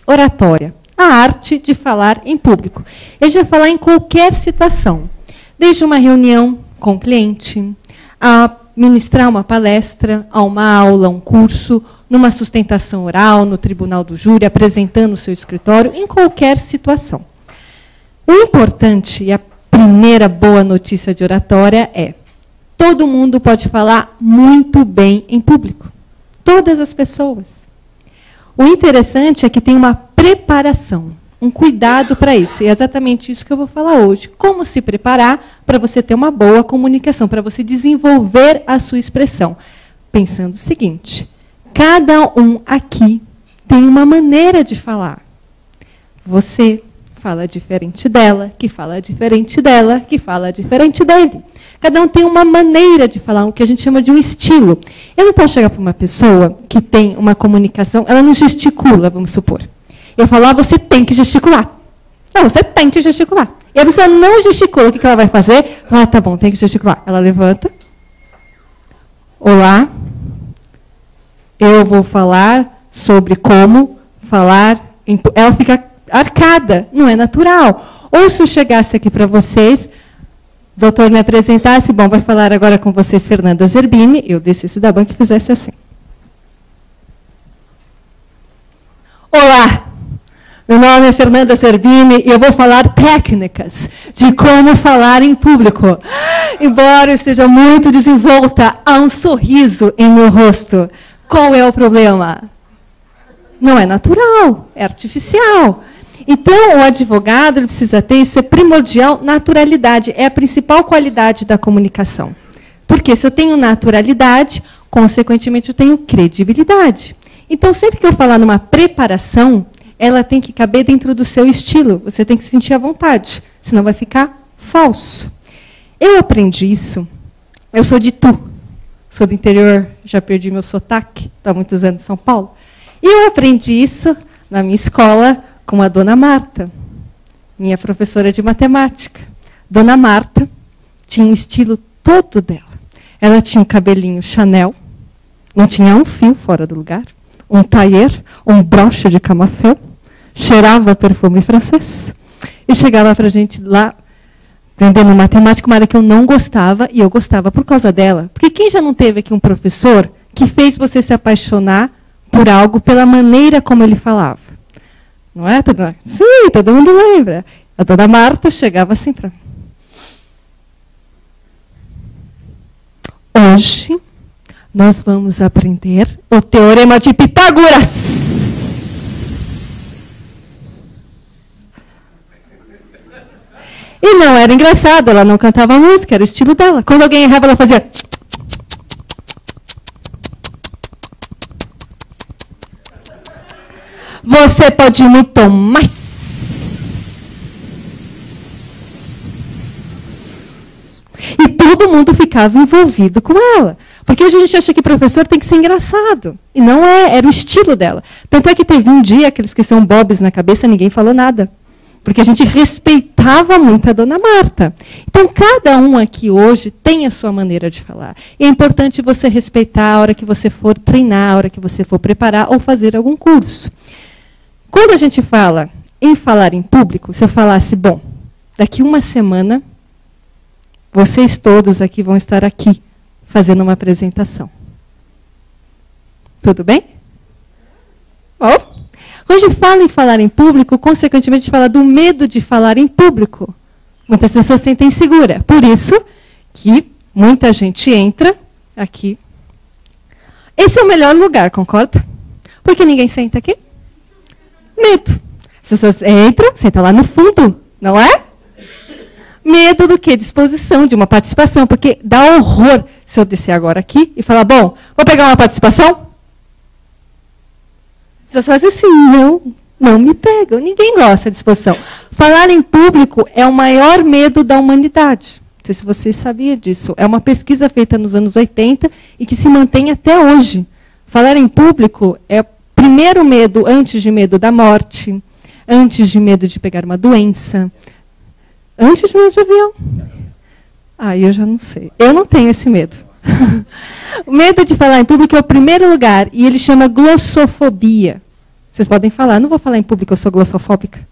oratória, a arte de falar em público. Ele vai falar em qualquer situação, desde uma reunião com o cliente, a ministrar uma palestra, a uma aula, um curso, numa sustentação oral, no tribunal do júri, apresentando o seu escritório, em qualquer situação. O importante, e a primeira boa notícia de oratória é: todo mundo pode falar muito bem em público. Todas as pessoas. O interessante é que tem uma preparação, um cuidado para isso. E é exatamente isso que eu vou falar hoje. Como se preparar para você ter uma boa comunicação, para você desenvolver a sua expressão. Pensando o seguinte: cada um aqui tem uma maneira de falar. Você fala diferente dela, que fala diferente dela, que fala diferente dele. Cada um tem uma maneira de falar, o que a gente chama de um estilo. Eu não posso chegar para uma pessoa que tem uma comunicação, ela não gesticula, vamos supor. Eu falo, você tem que gesticular. Não, você tem que gesticular. E a pessoa não gesticula, o que ela vai fazer? Fala, tá bom, tem que gesticular. Ela levanta. Olá, eu vou falar sobre como falar. Ela fica arcada, não é natural. Ou se eu chegasse aqui para vocês, o doutor me apresentasse, bom, vai falar agora com vocês Fernanda Zerbini, eu descesse da banca e fizesse assim. Olá, meu nome é Fernanda Zerbini e eu vou falar técnicas de como falar em público. Embora eu esteja muito desenvolta, há um sorriso em meu rosto. Qual é o problema? Não é natural, é artificial. Então, o advogado ele precisa ter, isso é primordial, naturalidade. É a principal qualidade da comunicação. Porque se eu tenho naturalidade, consequentemente eu tenho credibilidade. Então, sempre que eu falar numa preparação, ela tem que caber dentro do seu estilo. Você tem que se sentir à vontade, senão vai ficar falso. Eu aprendi isso, eu sou de Itu, sou do interior, já perdi meu sotaque, estou há muitos anos em São Paulo. E eu aprendi isso na minha escola com a dona Marta, minha professora de matemática. Dona Marta tinha um estilo todo dela. Ela tinha um cabelinho Chanel, não tinha um fio fora do lugar, um tailleur, um broche de camafeu, cheirava perfume francês e chegava para a gente lá aprendendo matemática, uma área que eu não gostava e eu gostava por causa dela. Porque quem já não teve aqui um professor que fez você se apaixonar por algo pela maneira como ele falava? Não é? Sim, todo mundo lembra. A dona Marta chegava assim para mim. Hoje, nós vamos aprender o Teorema de Pitágoras. E não era engraçado, ela não cantava música, era o estilo dela. Quando alguém errava, ela fazia... Você pode ir muito mais. E todo mundo ficava envolvido com ela. Porque hoje a gente acha que professor tem que ser engraçado. E não é, era o estilo dela. Tanto é que teve um dia que eles esqueceram bobs na cabeça, ninguém falou nada. Porque a gente respeitava muito a dona Marta. Então, cada um aqui hoje tem a sua maneira de falar. E é importante você respeitar a hora que você for treinar, a hora que você for preparar ou fazer algum curso. Quando a gente fala em falar em público, se eu falasse, bom, daqui uma semana, vocês todos aqui vão estar aqui, fazendo uma apresentação. Tudo bem? Bom, quando a gente fala em falar em público, consequentemente a gente fala do medo de falar em público. Muitas pessoas se sentem inseguras. Por isso que muita gente entra aqui. Esse é o melhor lugar, concorda? Porque ninguém senta aqui. Medo. As pessoas entram, sentam lá no fundo, não é? Medo do quê? Disposição de uma participação. Porque dá horror se eu descer agora aqui e falar, bom, vou pegar uma participação? As pessoas fazem assim, não me pegam. Ninguém gosta de disposição. Falar em público é o maior medo da humanidade. Não sei se vocês sabiam disso. É uma pesquisa feita nos anos 80 e que se mantém até hoje. Falar em público é primeiro medo, antes de medo da morte, antes de medo de pegar uma doença, antes de medo de avião. Eu já não sei. Eu não tenho esse medo. O medo de falar em público é o primeiro lugar, e ele chama glossofobia. Vocês podem falar, não vou falar em público, eu sou glossofóbica.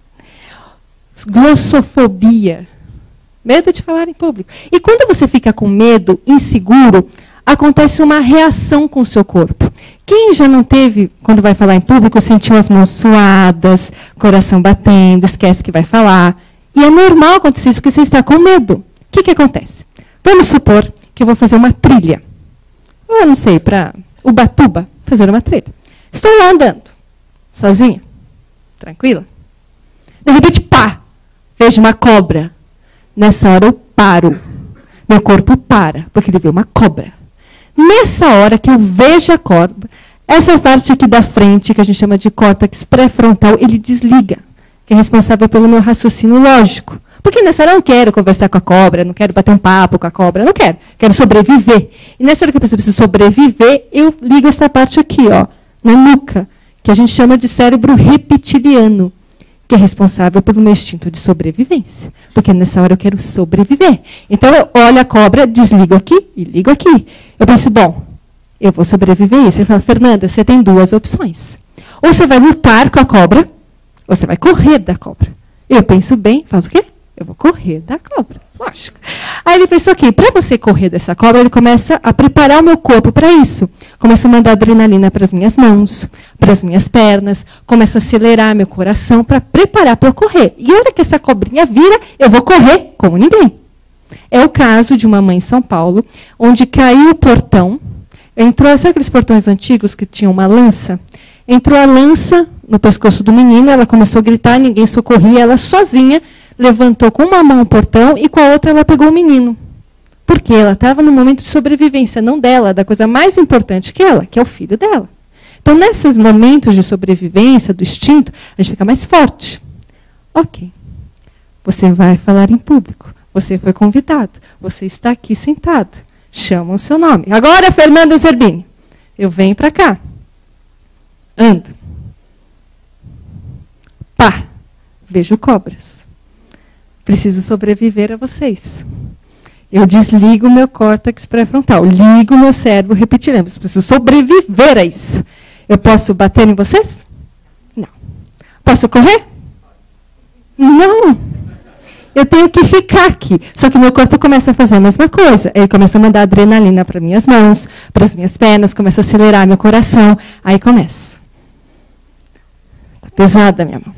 Glossofobia. Medo de falar em público. E quando você fica com medo, inseguro, acontece uma reação com o seu corpo. Quem já não teve, quando vai falar em público, sentiu as mãos suadas, coração batendo, esquece que vai falar. E é normal acontecer isso, porque você está com medo. O que acontece? Vamos supor que eu vou fazer uma trilha. Eu não sei, para Ubatuba, fazer uma trilha. Estou lá andando, sozinha, tranquila. De repente, pá, vejo uma cobra. Nessa hora eu paro. Meu corpo para, porque ele vê uma cobra. Nessa hora que eu vejo a cobra, essa parte aqui da frente, que a gente chama de córtex pré-frontal, ele desliga, que é responsável pelo meu raciocínio lógico. Porque nessa hora eu não quero conversar com a cobra, não quero bater um papo com a cobra, não quero. Quero sobreviver. E nessa hora que eu preciso sobreviver, eu ligo essa parte aqui, ó, na nuca, que a gente chama de cérebro reptiliano, que é responsável pelo meu instinto de sobrevivência. Porque nessa hora eu quero sobreviver. Então, eu olho a cobra, desligo aqui e ligo aqui. Eu penso, bom, eu vou sobreviver isso. Ele fala, Fernanda, você tem duas opções. Ou você vai lutar com a cobra, ou você vai correr da cobra. Eu penso bem, falo o quê? Eu vou correr da cobra, lógico. Aí ele pensou aqui, para você correr dessa cobra, ele começa a preparar o meu corpo para isso. Começa a mandar adrenalina para as minhas mãos, para as minhas pernas, começa a acelerar meu coração para preparar para eu correr. E a hora que essa cobrinha vira, eu vou correr como ninguém. É o caso de uma mãe em São Paulo, onde caiu o portão, entrou, sabe aqueles portões antigos que tinham uma lança? Entrou a lança no pescoço do menino, ela começou a gritar, ninguém socorria, ela sozinha levantou com uma mão o portão e com a outra ela pegou o menino. Porque ela estava no momento de sobrevivência, não dela, da coisa mais importante que ela, que é o filho dela. Então, nesses momentos de sobrevivência, do instinto, a gente fica mais forte. Ok. Você vai falar em público. Você foi convidado. Você está aqui sentado. Chama o seu nome. Agora, Fernanda Zerbini. Eu venho para cá. Ando. Pá. Vejo cobras. Preciso sobreviver a vocês. Eu desligo o meu córtex pré-frontal, ligo o meu cérebro reptiliano. Preciso sobreviver a isso. Eu posso bater em vocês? Não. Posso correr? Não. Eu tenho que ficar aqui. Só que meu corpo começa a fazer a mesma coisa. Ele começa a mandar adrenalina para minhas mãos, para as minhas pernas, começa a acelerar meu coração. Aí começa. Está pesada a minha mão.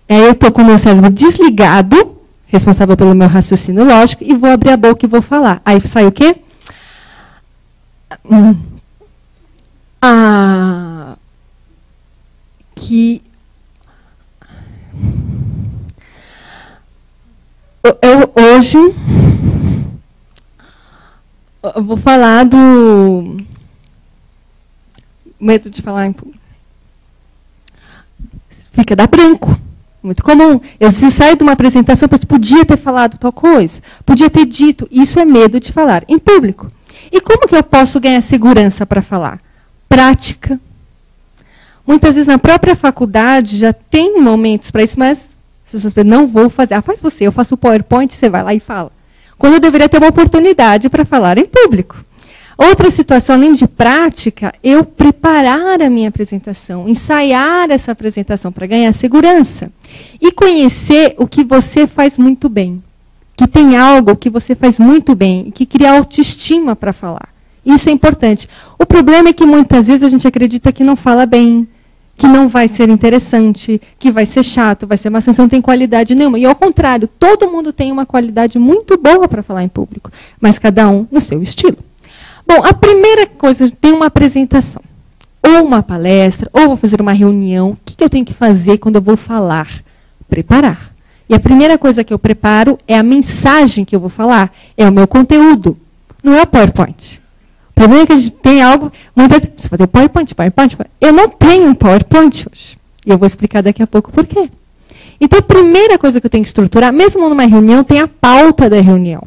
Aí eu estou com o meu cérebro desligado, responsável pelo meu raciocínio lógico, e vou abrir a boca e vou falar. Aí sai o quê? Hoje eu vou falar do medo de falar em público. Fica dá branco. Muito comum. Eu se saio de uma apresentação, eu podia ter falado tal coisa, podia ter dito. Isso é medo de falar em público. E como que eu posso ganhar segurança para falar? Prática. Muitas vezes na própria faculdade já tem momentos para isso, mas as pessoas pensam, não vou fazer. Ah, faz você, eu faço o PowerPoint, você vai lá e fala. Quando eu deveria ter uma oportunidade para falar em público. Outra situação, além de prática, eu preparar a minha apresentação, ensaiar essa apresentação para ganhar segurança. E conhecer o que você faz muito bem. Que tem algo que você faz muito bem e que cria autoestima para falar. Isso é importante. O problema é que muitas vezes a gente acredita que não fala bem, que não vai ser interessante, que vai ser chato, vai ser uma sensação, não tem qualidade nenhuma. E ao contrário, todo mundo tem uma qualidade muito boa para falar em público, mas cada um no seu estilo. Bom, a primeira coisa, tem uma apresentação, ou uma palestra, ou vou fazer uma reunião. O que eu tenho que fazer quando eu vou falar? Preparar. E a primeira coisa que eu preparo é a mensagem que eu vou falar, é o meu conteúdo, não é o PowerPoint. O problema é que a gente tem algo, muitas vezes, fazer o PowerPoint. Eu não tenho um PowerPoint hoje. E eu vou explicar daqui a pouco por quê. Então, a primeira coisa que eu tenho que estruturar, mesmo numa reunião, tem a pauta da reunião.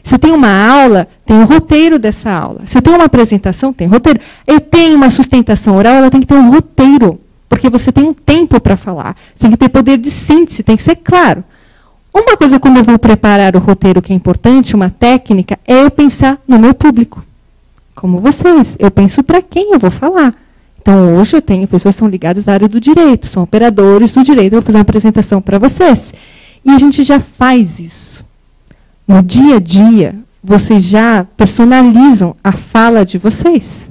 Se eu tenho uma aula, tem o roteiro dessa aula. Se eu tenho uma apresentação, tem roteiro. Eu tenho uma sustentação oral, ela tem que ter um roteiro. Porque você tem um tempo para falar. Você tem que ter poder de síntese, tem que ser claro. Uma coisa, quando eu vou preparar o roteiro, que é importante, uma técnica, é eu pensar no meu público. Como vocês. Eu penso para quem eu vou falar. Então, hoje eu tenho pessoas que são ligadas à área do direito, são operadores do direito. Eu vou fazer uma apresentação para vocês. E a gente já faz isso. No dia a dia, vocês já personalizam a fala de vocês.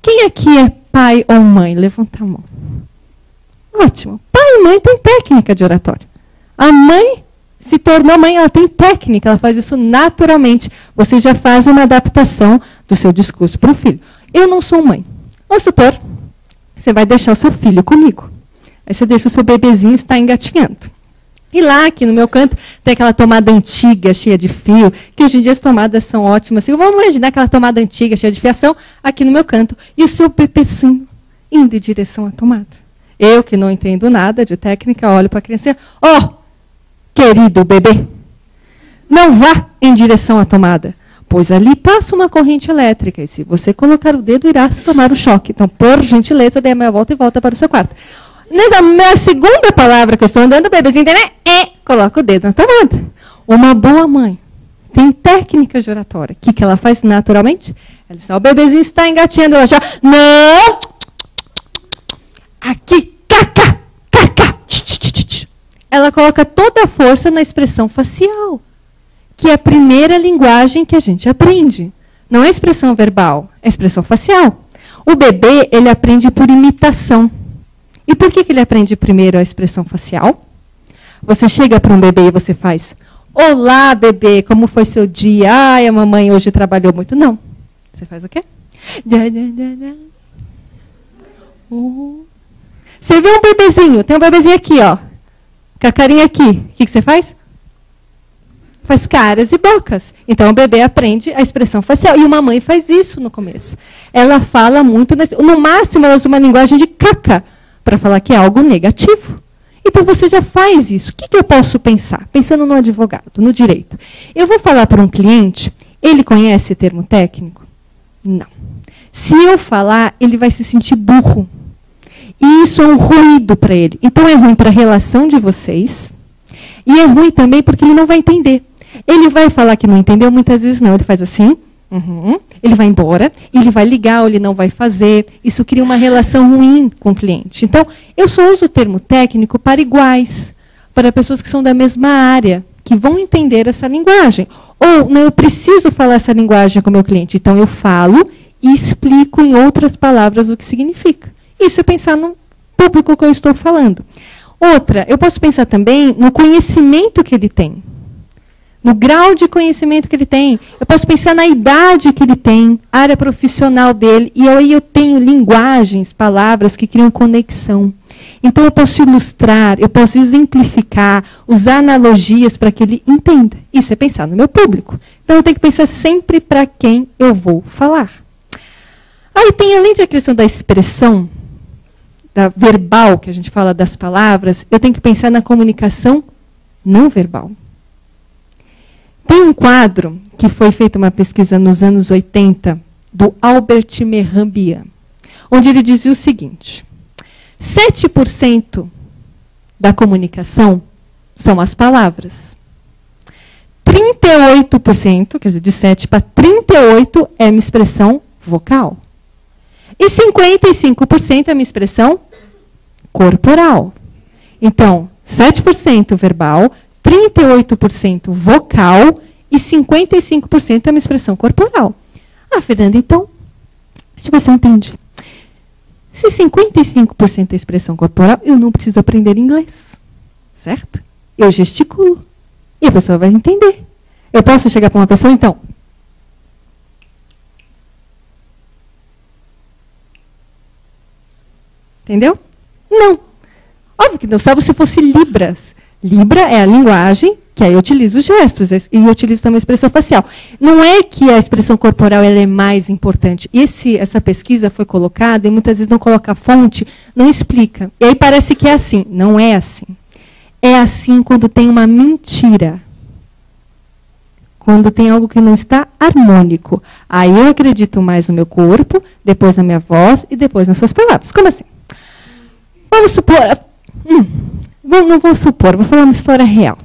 Quem aqui é pai ou mãe? Levanta a mão. Ótimo. Pai e mãe têm técnica de oratória. A mãe se tornou mãe, ela tem técnica, ela faz isso naturalmente. Você já faz uma adaptação do seu discurso para o filho. Eu não sou mãe. Vamos supor, você vai deixar o seu filho comigo. Aí você deixa o seu bebezinho estar engatinhando. E lá, aqui no meu canto, tem aquela tomada antiga, cheia de fio, que hoje em dia as tomadas são ótimas. Assim, vamos imaginar aquela tomada antiga, cheia de fiação, aqui no meu canto. E o seu bebezinho indo em direção à tomada. Eu, que não entendo nada de técnica, olho para a criança e ó, querido bebê, não vá em direção à tomada, pois ali passa uma corrente elétrica, e se você colocar o dedo, irá se tomar o choque. Então, por gentileza, dê a meia volta e volta para o seu quarto. Nessa minha segunda palavra que eu estou andando, o bebezinho coloca o dedo na tomada. Uma boa mãe tem técnica de oratória. O que ela faz naturalmente? Ela diz, o bebezinho está engatinhando, ela já, não! Aqui, caca, caca. Ela coloca toda a força na expressão facial, que é a primeira linguagem que a gente aprende. Não é expressão verbal, é expressão facial. O bebê, ele aprende por imitação. E por que ele aprende primeiro a expressão facial? Você chega para um bebê e você faz, olá, bebê, como foi seu dia? Ai, a mamãe hoje trabalhou muito. Não. Você faz o quê? Você vê um bebezinho, tem um bebezinho aqui, ó, com a carinha aqui. O que você faz? Faz caras e bocas. Então, o bebê aprende a expressão facial. E uma mãe faz isso no começo. Ela fala muito, no máximo, ela usa uma linguagem de caca, para falar que é algo negativo. Então, você já faz isso. O que eu posso pensar? Pensando no advogado, no direito. Eu vou falar para um cliente, ele conhece termo técnico? Não. Se eu falar, ele vai se sentir burro. E isso é um ruído para ele. Então, é ruim para a relação de vocês. E é ruim também porque ele não vai entender. Ele vai falar que não entendeu, muitas vezes não. Ele faz assim, ele vai embora, ele vai ligar ou ele não vai fazer. Isso cria uma relação ruim com o cliente. Então, eu só uso o termo técnico para iguais, para pessoas que são da mesma área, que vão entender essa linguagem. Ou, não, eu preciso falar essa linguagem com o meu cliente. Então, eu falo e explico em outras palavras o que significa. Isso é pensar no público que eu estou falando. Outra, eu posso pensar também no conhecimento que ele tem. No grau de conhecimento que ele tem. Eu posso pensar na idade que ele tem, área profissional dele. E aí eu tenho linguagens, palavras que criam conexão. Então eu posso ilustrar, eu posso exemplificar, usar analogias para que ele entenda. Isso é pensar no meu público. Então eu tenho que pensar sempre para quem eu vou falar. Aí tem, além da questão da expressão, da verbal, que a gente fala das palavras, eu tenho que pensar na comunicação não verbal. Tem um quadro que foi feita uma pesquisa nos anos 80, do Albert Mehrabian, onde ele dizia o seguinte, 7% da comunicação são as palavras. 38%, quer dizer, de 7 para 38% é uma expressão vocal. E 55% é uma expressão corporal. Então, 7% verbal, 38% vocal e 55% é uma expressão corporal. Ah, Fernanda, então, deixa eu ver se eu entendi. Se 55% é expressão corporal, eu não preciso aprender inglês. Certo? Eu gesticulo. E a pessoa vai entender. Eu posso chegar para uma pessoa, então, entendeu? Não. Óbvio que não, só se fosse Libras. Libra é a linguagem, que aí eu utilizo gestos, e eu utilizo também a expressão facial. Não é que a expressão corporal ela é mais importante. Essa pesquisa foi colocada, e muitas vezes não coloca a fonte, não explica. E aí parece que é assim. Não é assim. É assim quando tem uma mentira. Quando tem algo que não está harmônico. Aí eu acredito mais no meu corpo, depois na minha voz e depois nas suas palavras. Como assim? Vamos supor... não vou supor, vou falar uma história real.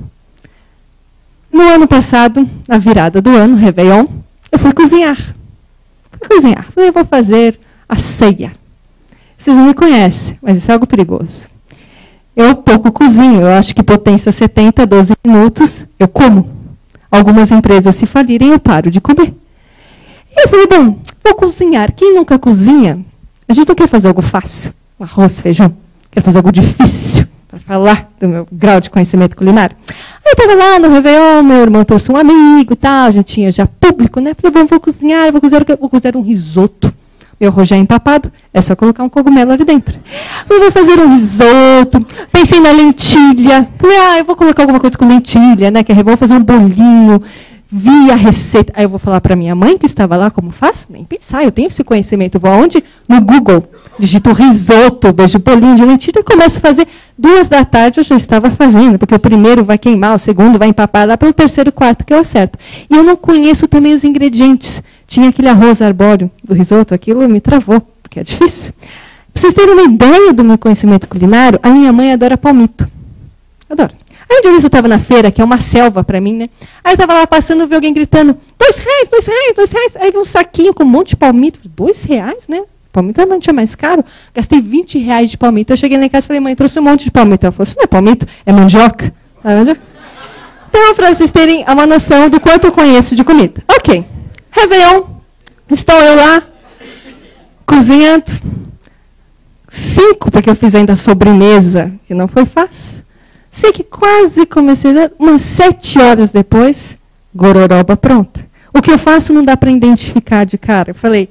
No ano passado, na virada do ano, Réveillon, eu fui cozinhar. Falei, eu vou fazer a ceia. Vocês não me conhecem, mas isso é algo perigoso. Eu pouco cozinho, eu acho que potência 70, 12 minutos, eu como. Algumas empresas, se falirem, eu paro de comer. E eu falei, bom, vou cozinhar. Quem nunca cozinha, a gente não quer fazer algo fácil, arroz, feijão. Quer fazer algo difícil, para falar do meu grau de conhecimento culinário. Aí eu estava lá no Réveillon, meu irmão trouxe um amigo e tal, a gente tinha já público, né? Falei, bom, vou cozinhar um risoto. Meu arroz já é empapado, é só colocar um cogumelo ali dentro. Eu vou fazer um risoto, pensei na lentilha. Falei, eu vou colocar alguma coisa com lentilha, né? Que vou fazer um bolinho. Vi a receita. Aí eu vou falar para minha mãe, que estava lá, como faço? Nem pensar, eu tenho esse conhecimento. Vou aonde? No Google. Digito risoto, vejo bolinho de lentilha e começo a fazer. 2h eu já estava fazendo, porque o primeiro vai queimar, o segundo vai empapar, lá pelo terceiro, quarto que eu acerto. E eu não conheço também os ingredientes. Tinha aquele arroz arbóreo do risoto, aquilo me travou, porque é difícil. Para vocês terem uma ideia do meu conhecimento culinário, a minha mãe adora palmito. Adora. Aí um dia eu estava na feira, que é uma selva para mim, né? Aí eu estava lá passando, vi alguém gritando, R$2, R$2, R$2. Aí vi um saquinho com um monte de palmito. R$2, né? Palmito realmente é mais caro. Gastei R$20 de palmito. Eu cheguei lá em casa e falei, mãe, trouxe um monte de palmito. Ela falou, isso não é palmito, é mandioca. Então, para vocês terem uma noção do quanto eu conheço de comida. Ok. Réveillon, estou eu lá, cozinhando. 5, porque eu fiz ainda sobremesa, que não foi fácil. Sei que quase comecei, umas 7 horas depois, gororoba pronta. O que eu faço não dá para identificar de cara. Eu falei,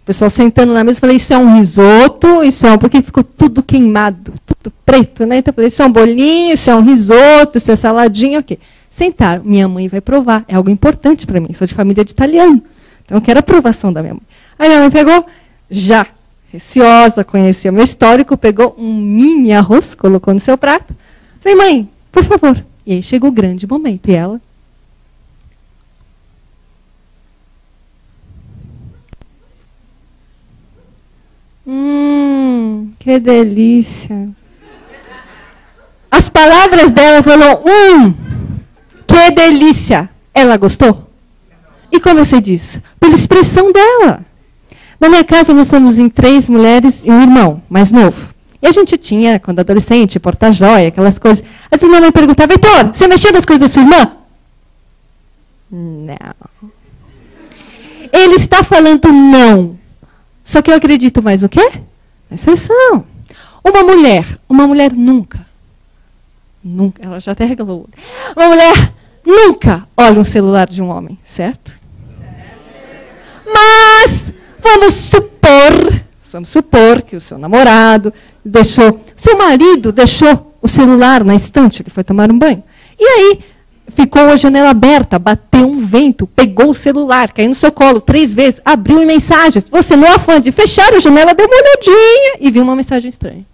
o pessoal sentando na mesa, eu falei, isso é um risoto, isso é um... Porque ficou tudo queimado, tudo preto, né? Então eu falei, isso é um bolinho, isso é um risoto, isso é saladinha, ok. Sentaram, minha mãe vai provar, é algo importante para mim, sou de família de italiano, então eu quero a aprovação da minha mãe. Aí minha mãe pegou, já receosa, conhecia o meu histórico, pegou um mini arroz, colocou no seu prato. Falei, mãe, por favor. E aí chegou o grande momento, e ela... Que delícia. As palavras dela foram, que delícia. Ela gostou? E como eu sei disso? Pela expressão dela. Na minha casa, nós somos em 3 mulheres e um irmão, mais novo. E a gente tinha, quando adolescente, porta-joia, aquelas coisas. Às vezes minha mãe perguntava, Heitor, você mexeu nas coisas da sua irmã? Não. Ele está falando não. Só que eu acredito mais o quê? Na expressão. Uma mulher nunca, ela já até regalou. Uma mulher nunca olha um celular de um homem, certo? Mas vamos supor que o seu namorado seu marido deixou o celular na estante, ele foi tomar um banho. E aí, ficou a janela aberta, bateu um vento, pegou o celular, caiu no seu colo 3 vezes, abriu em mensagens. Você, no afã de fechar a janela, deu uma olhadinha e viu uma mensagem estranha.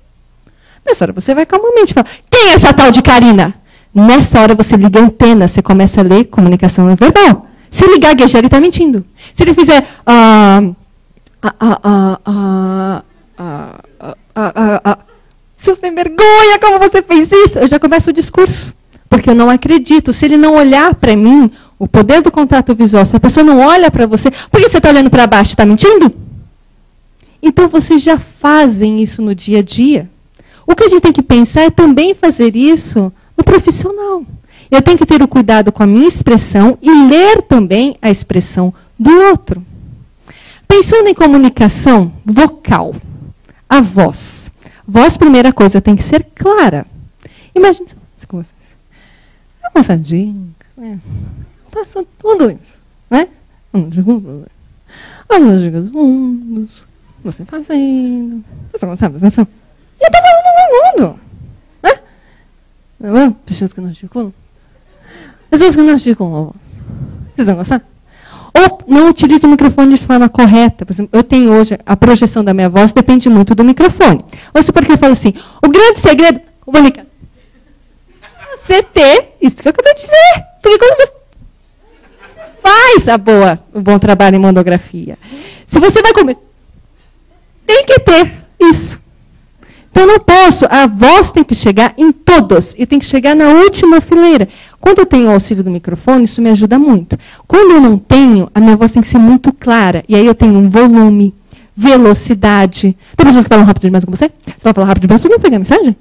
Nessa hora você vai calmamente falar, quem é essa tal de Karina? Nessa hora você liga a antena, você começa a ler comunicação não verbal. Se ele gaguejar, ele está mentindo. Se ele fizer... Seu sem vergonha, como você fez isso? Eu já começo o discurso. Porque eu não acredito. Se ele não olhar para mim, o poder do contato visual, se a pessoa não olha para você, por que você está olhando para baixo? Está mentindo? Então, vocês já fazem isso no dia a dia. O que a gente tem que pensar é também fazer isso no profissional. Eu tenho que ter o cuidado com a minha expressão e ler também a expressão do outro. Pensando em comunicação vocal, a voz. Voz, primeira coisa, tem que ser clara. Imagine com vocês. Amassadinho, né? Passa tudo isso, né? Você fazendo. Você não sabe, atenção. E eu estou falando no mundo. Né? Pessoas que não articulam. Pessoas que não articulam. Vocês vão gostar? Ou não utiliza o microfone de forma correta. Por exemplo, eu tenho hoje, a projeção da minha voz depende muito do microfone. Ou se porque eu falo assim, o grande segredo, comunicação. Você ter, isso que eu acabei de dizer. Porque quando você faz o bom trabalho em monografia, se você vai comer, tem que ter isso. Então, não posso, a voz tem que chegar em todos, e tem que chegar na última fileira. Quando eu tenho o auxílio do microfone, isso me ajuda muito. Quando eu não tenho, a minha voz tem que ser muito clara, e aí eu tenho um volume, velocidade. Tem pessoas que falam rápido demais com você? Você vai falar rápido demais, você não pegar a mensagem?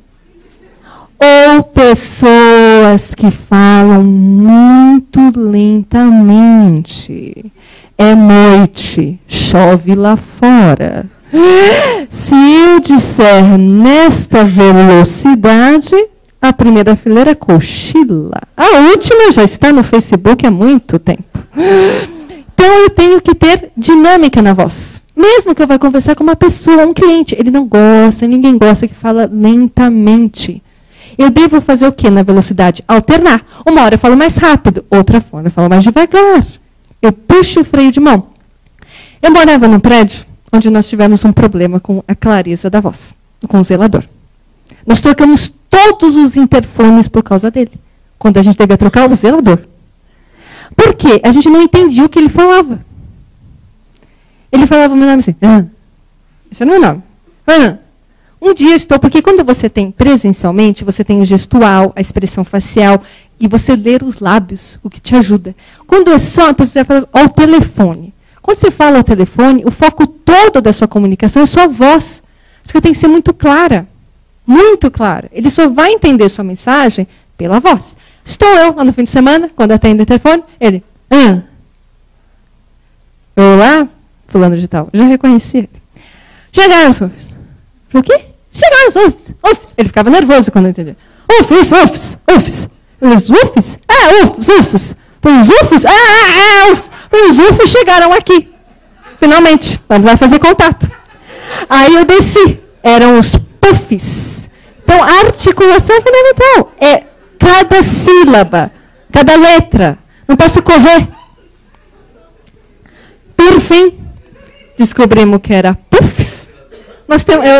Ou pessoas que falam muito lentamente. É noite, chove lá fora. Se eu disser nesta velocidade, a primeira fileira cochila. A última já está no Facebook há muito tempo. Então, eu tenho que ter dinâmica na voz. Mesmo que eu vá conversar com uma pessoa, um cliente, ele não gosta, ninguém gosta que fala lentamente. Eu devo fazer o quê na velocidade? Alternar. Uma hora eu falo mais rápido, outra hora eu falo mais devagar. Eu puxo o freio de mão. Eu morava num prédio onde nós tivemos um problema com a clareza da voz, com o zelador. Nós trocamos todos os interfones por causa dele, quando a gente devia trocar o zelador. Por quê? A gente não entendia o que ele falava. Ele falava o meu nome assim, esse é o meu nome. Um dia estou, porque quando você tem presencialmente, você tem o gestual, a expressão facial, e você ler os lábios, o que te ajuda. Quando é só, a pessoa fala ao telefone. Quando você fala ao telefone, o foco todo da sua comunicação é sua voz. Por isso que tem que ser muito clara. Muito clara. Ele só vai entender sua mensagem pela voz. Estou eu lá no fim de semana, quando atendo o telefone, ele, olá, fulano de tal. Já reconheci ele. Chegaram os UFs. O quê? Chegaram os UFs. UFs. Ele ficava nervoso quando eu entendia. UFs, UFs, UFs. Os UFs? UFs, UFs. Os UFs? UFs. Os UFs chegaram aqui. Finalmente. Vamos lá fazer contato. Aí eu desci. Eram os puffs. Então, a articulação é fundamental. É cada sílaba, cada letra. Não posso correr. Por fim, descobrimos que era puffs.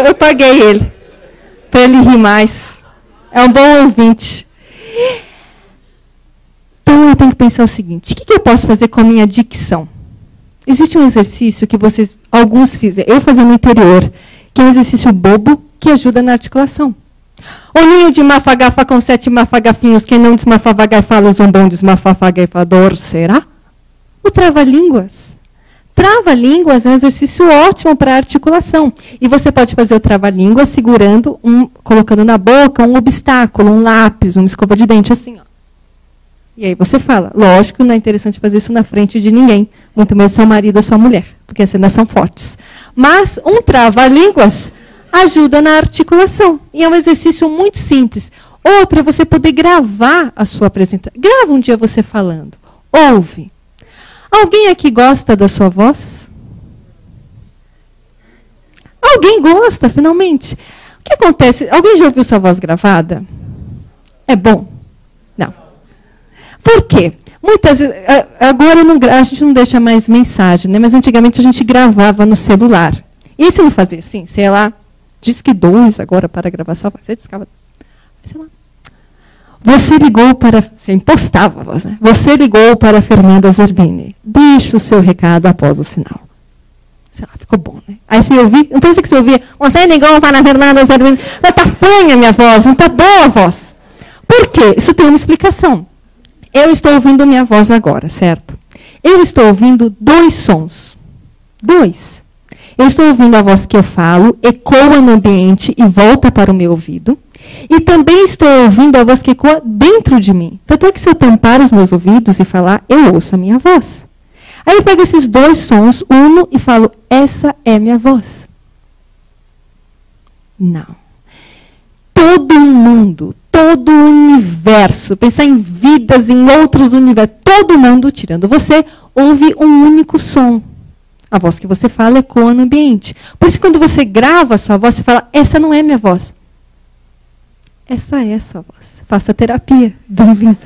Eu paguei ele para ele rir mais. É um bom ouvinte. Então, eu tenho que pensar o seguinte. O que eu posso fazer com a minha dicção? Existe um exercício que alguns fizeram. Eu fazia no interior, que é um exercício bobo que ajuda na articulação. O ninho de mafagafa com 7 mafagafinhos, quem não desmafavagaifala, zombão desmafavagaifador, será? O trava-línguas. Trava-línguas é um exercício ótimo para articulação. E você pode fazer o trava-línguas segurando, colocando na boca um obstáculo, um lápis, uma escova de dente, assim, ó. E aí você fala. Lógico, não é interessante fazer isso na frente de ninguém, muito menos seu marido ou sua mulher, porque as cenas são fortes. Mas um trava-línguas ajuda na articulação. E é um exercício muito simples. Outro é você poder gravar a sua apresentação. Grava um dia você falando. Ouve. Alguém aqui gosta da sua voz? Alguém gosta, finalmente. O que acontece? Alguém já ouviu sua voz gravada? É bom? Não. Por quê? Muitas vezes, agora a gente não deixa mais mensagem, né? Mas antigamente a gente gravava no celular. E se não fazia assim, sei lá, diz que 2 agora para gravar sua voz. Você discava, sei lá. Você ligou para... Você impostava a voz, né? Você ligou para a Fernanda Zerbini. Deixa o seu recado após o sinal. Sei lá, ficou bom, né? Aí você ouvia, não pensa que você ouvia, você ligou para a Fernanda Zerbini. Não está fanha a minha voz, não está boa a voz. Por quê? Isso tem uma explicação. Eu estou ouvindo minha voz agora, certo? Eu estou ouvindo 2 sons. 2. Eu estou ouvindo a voz que eu falo, ecoa no ambiente e volta para o meu ouvido. E também estou ouvindo a voz que ecoa dentro de mim. Tanto é que se eu tampar os meus ouvidos e falar, eu ouço a minha voz. Aí eu pego esses 2 sons, uno e falo, essa é minha voz. Não. Todo mundo, todo o universo, pensar em vidas, em outros universos, todo mundo, tirando você, ouve um único som. A voz que você fala ecoa no ambiente. Por isso, quando você grava a sua voz, você fala, essa não é minha voz. Essa é a sua voz. Faça terapia. Bem-vindo.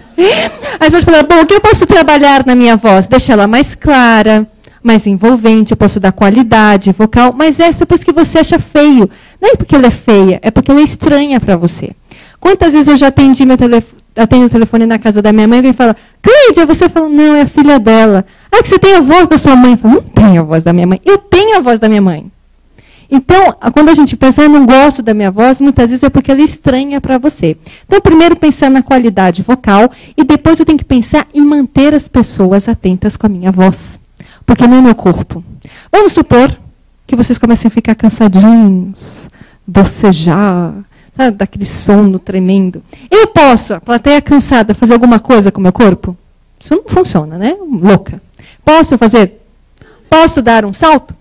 Aí você vai falar, bom, o que eu posso trabalhar na minha voz? Deixar ela mais clara, mais envolvente, eu posso dar qualidade vocal, mas essa é por isso que você acha feio. Não é porque ela é feia, é porque ela é estranha para você. Quantas vezes eu já atendi atendo o telefone na casa da minha mãe, alguém fala, Cleide, aí você fala, não, é a filha dela. Ah, que você tem a voz da sua mãe. Eu falo, não tenho a voz da minha mãe. Eu tenho a voz da minha mãe. Então, quando a gente pensa, eu não gosto da minha voz, muitas vezes é porque ela é estranha para você. Então, primeiro pensar na qualidade vocal e depois eu tenho que pensar em manter as pessoas atentas com a minha voz. Porque não é meu corpo. Vamos supor que vocês comecem a ficar cansadinhos, bocejar, sabe, daquele sono tremendo. Eu posso, a plateia cansada, fazer alguma coisa com o meu corpo? Isso não funciona, né? Louca. Posso fazer? Posso dar um salto?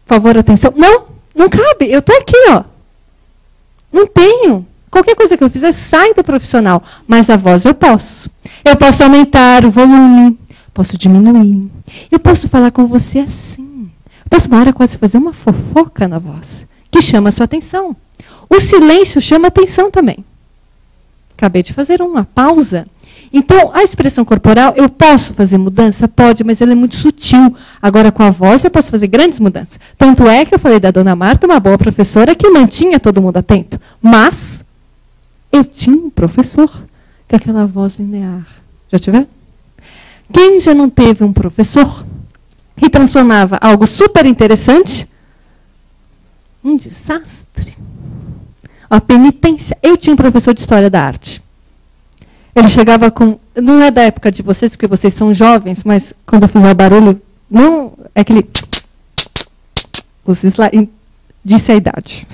Por favor, atenção. Não, não cabe. Eu estou aqui, ó. Não tenho. Qualquer coisa que eu fizer sai do profissional. Mas a voz eu posso. Eu posso aumentar o volume. Posso diminuir. Eu posso falar com você assim. Eu posso, uma hora, quase fazer uma fofoca na voz, que chama a sua atenção. O silêncio chama a atenção também. Acabei de fazer uma pausa. Então, a expressão corporal, eu posso fazer mudança? Pode, mas ela é muito sutil. Agora, com a voz, eu posso fazer grandes mudanças. Tanto é que eu falei da dona Marta, uma boa professora, que mantinha todo mundo atento. Mas, eu tinha um professor com aquela voz linear. Já tiver? Quem já não teve um professor que transformava algo super interessante um desastre? A penitência. Eu tinha um professor de História da Arte. Ele chegava com... Não é da época de vocês, porque vocês são jovens, mas quando eu fizer o barulho, não é aquele... Os slides, disse a idade.